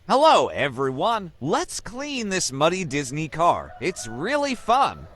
Hello, everyone. Let's clean this muddy Disney car. It's really fun.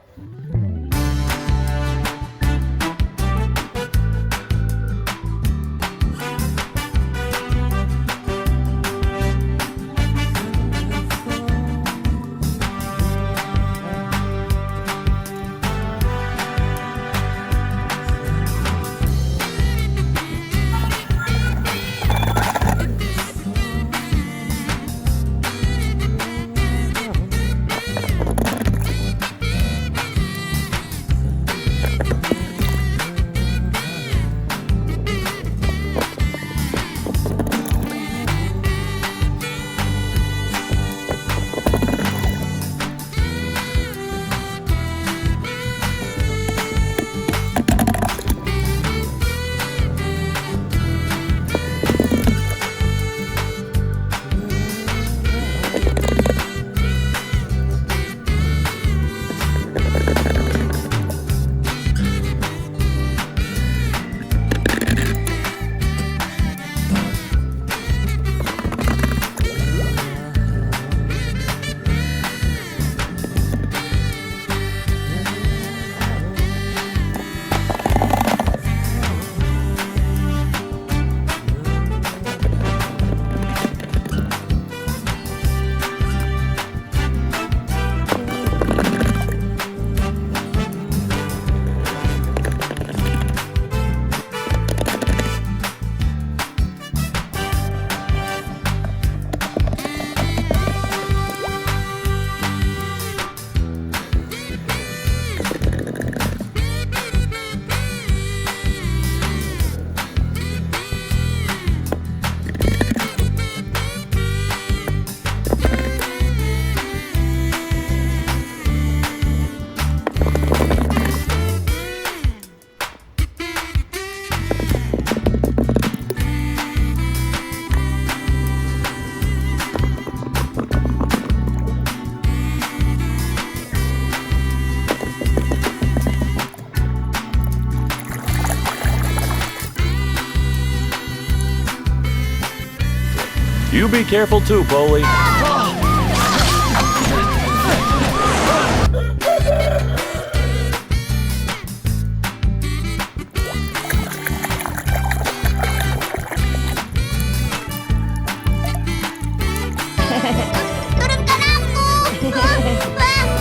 You be careful too, Polly.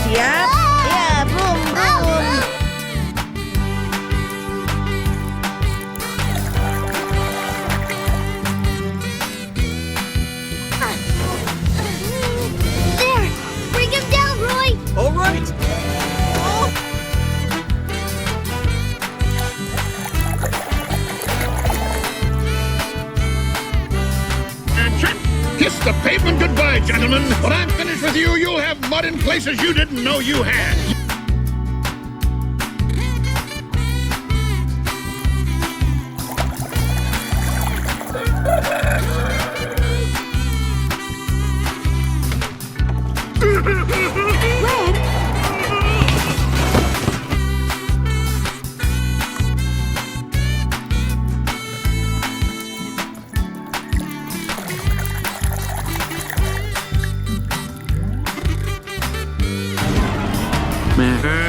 Siap? Ya, bum, bum. There! Bring him down, Roy! All right. Kiss the pavement goodbye, gentlemen. When I'm finished with you, you'll have mud in places you didn't know you had.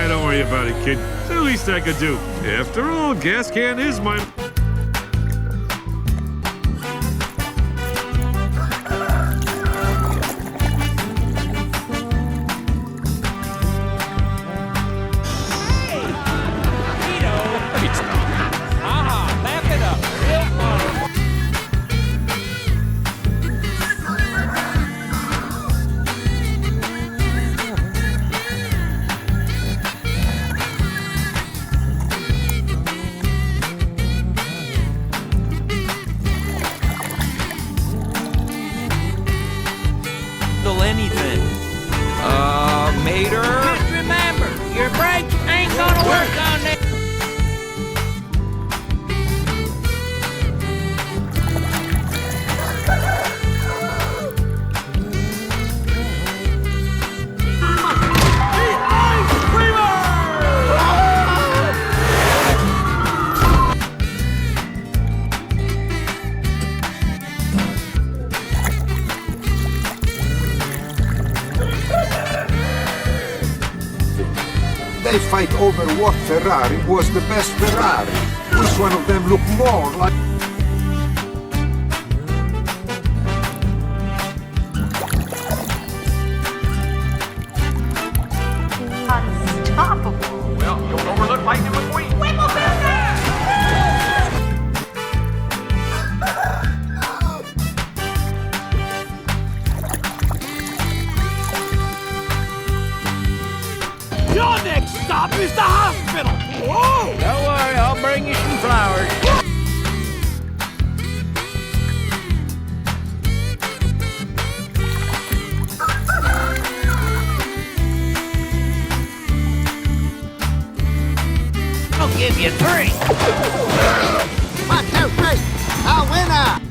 Don't worry about it, kid. It's the least I could do. After all, gas can is my... Anything. Mater? Just remember, your brakes ain't gonna work on this. They fight over what Ferrari was the best Ferrari. Which one of them looked more like... Unstoppable. Well, you'll overlook Lightning McQueen. Your next stop is the hospital. Whoa! Don't worry, I'll bring you some flowers. I'll give you 3. 1, 2, 3. A winner!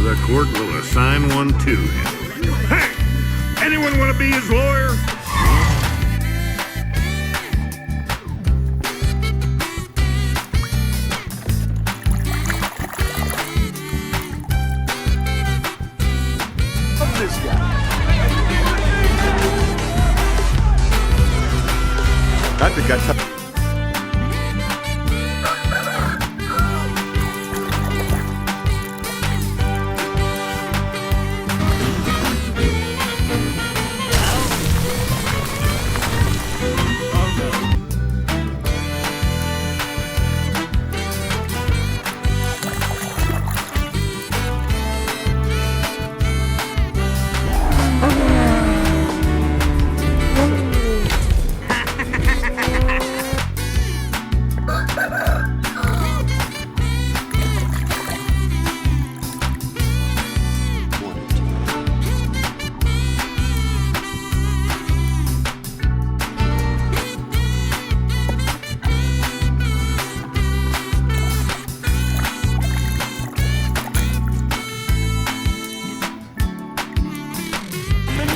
The court will assign one to him. Hey! Anyone want to be his lawyer? this guy. That got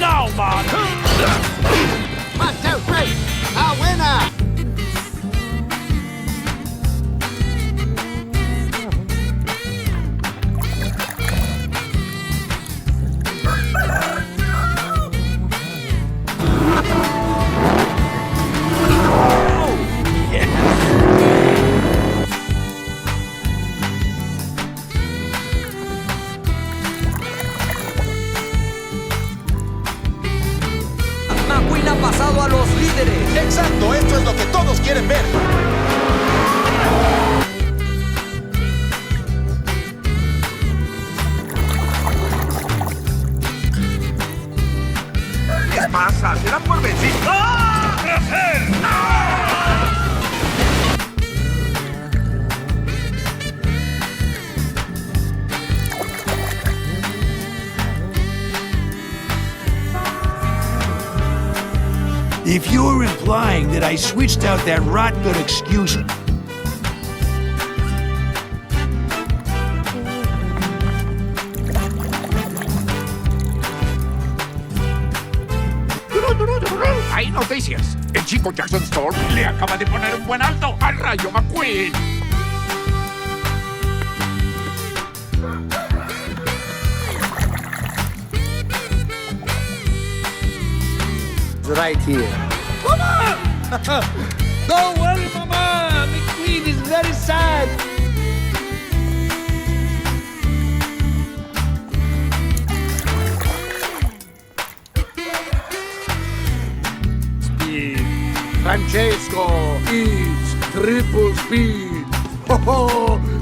No, man. 1, 2, 3. A winner! McQueen ha pasado a los líderes. Exacto, esto es lo que todos quieren ver. ¿Qué les pasa? ¿Serán por vencidos? If you're implying that I switched out that rot gut excuse, Hay noticias. El chico Jackson Storm le acaba de poner un buen alto al Rayo McQueen. Right here. don't worry, Mama. McQueen is very sad. Francesco is triple speed. Ho ho!